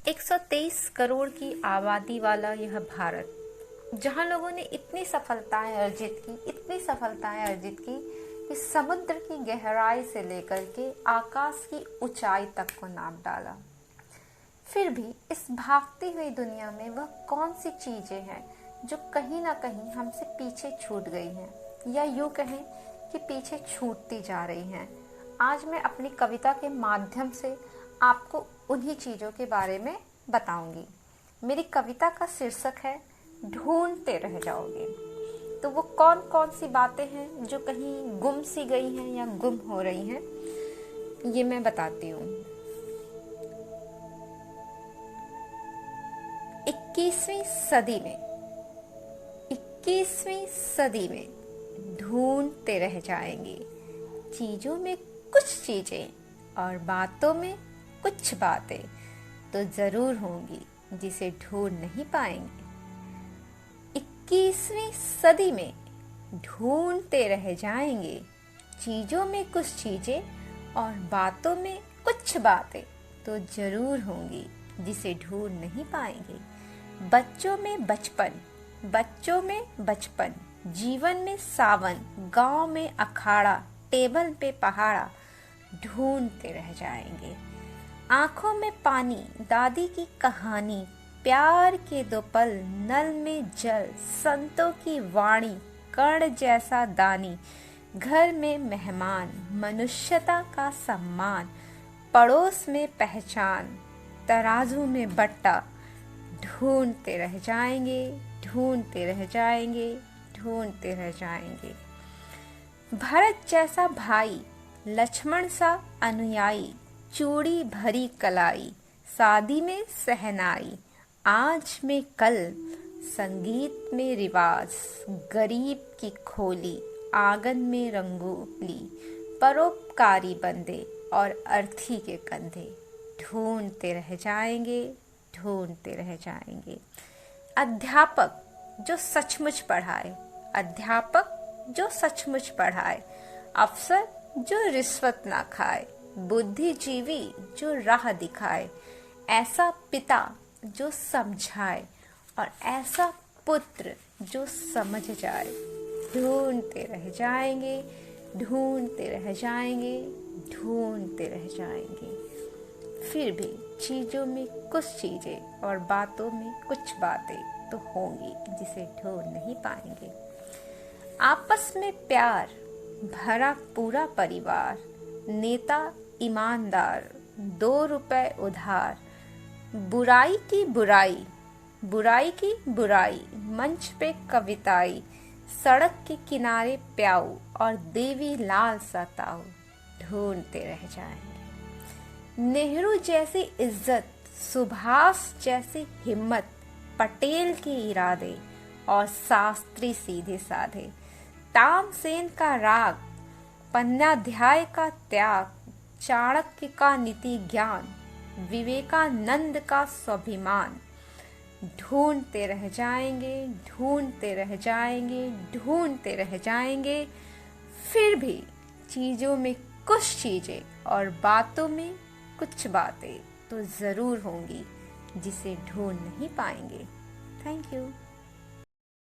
123 करोड़ की आबादी वाला यह भारत, जहां लोगों ने इतनी सफलताएं अर्जित की कि समुद्र की गहराई से लेकर के आकाश की ऊंचाई तक को नाप डाला। फिर भी इस भागती हुई दुनिया में वह कौन सी चीजें हैं जो कहीं ना कहीं हमसे पीछे छूट गई हैं, या यूं कहें कि पीछे छूटती जा रही हैं। आज मैं अपनी कविता के माध्यम से आपको उन्हीं चीज़ों के बारे में बताऊंगी। मेरी कविता का शीर्षक है ढूंढते रह जाओगे। तो वो कौन कौन सी बातें हैं जो कहीं गुम सी गई हैं या गुम हो रही हैं, ये मैं बताती हूँ। 21वीं सदी में ढूंढते रह जाएंगे। चीजों में कुछ चीजें और बातों में कुछ बातें तो जरूर होंगी जिसे ढूंढ नहीं पाएंगे। 21वीं सदी में ढूंढते रह जाएंगे। चीजों में कुछ चीजें और बातों में कुछ बातें तो जरूर होंगी जिसे ढूंढ नहीं पाएंगे। बच्चों में बचपन, जीवन में सावन, गांव में अखाड़ा, टेबल पे पहाड़ा ढूंढते रह जाएंगे। आंखों में पानी, दादी की कहानी, प्यार के दो पल, नल में जल, संतों की वाणी, कर्ण जैसा दानी, घर में मेहमान, मनुष्यता का सम्मान, पड़ोस में पहचान, तराजू में बट्टा ढूंढते रह जाएंगे, ढूंढते रह जाएंगे, ढूंढते रह जाएंगे। भरत जैसा भाई, लक्ष्मण सा अनुयायी, चूड़ी भरी कलाई, शादी में सहनाई, आज में कल, संगीत में रिवाज, गरीब की खोली, आंगन में रंगोली, परोपकारी बंदे और अर्थी के कंधे ढूंढते रह जाएंगे, ढूंढते रह जाएंगे। अध्यापक जो सचमुच पढ़ाए, अफसर जो रिश्वत ना खाए, बुद्धिजीवी जो राह दिखाए, ऐसा पिता जो समझाए और ऐसा पुत्र जो समझ जाए। ढूंढते रह जाएंगे, ढूंढते रह जाएंगे, ढूंढते रह जाएंगे। फिर भी चीजों में कुछ चीजें और बातों में कुछ बातें तो होंगी जिसे ढूंढ नहीं पाएंगे। आपस में प्यार भरा पूरा परिवार, नेता ईमानदार, 2 रुपए उधार, बुराई की बुराई, मंच पे कविताई, सड़क के किनारे प्याऊ और देवी लाल सा ताऊ ढूंढते रह जाएंगे। नेहरू जैसी इज्जत, सुभाष जैसी हिम्मत, पटेल के इरादे और शास्त्री सीधे साधे, तानसेन का राग, पन्नाध्याय का त्याग, चाणक्य का नीति ज्ञान, विवेकानंद का स्वाभिमान ढूंढते रह जाएंगे, ढूंढते रह जाएंगे, ढूंढते रह जाएंगे। फिर भी चीजों में कुछ चीजें और बातों में कुछ बातें तो जरूर होंगी जिसे ढूंढ नहीं पाएंगे। Thank you.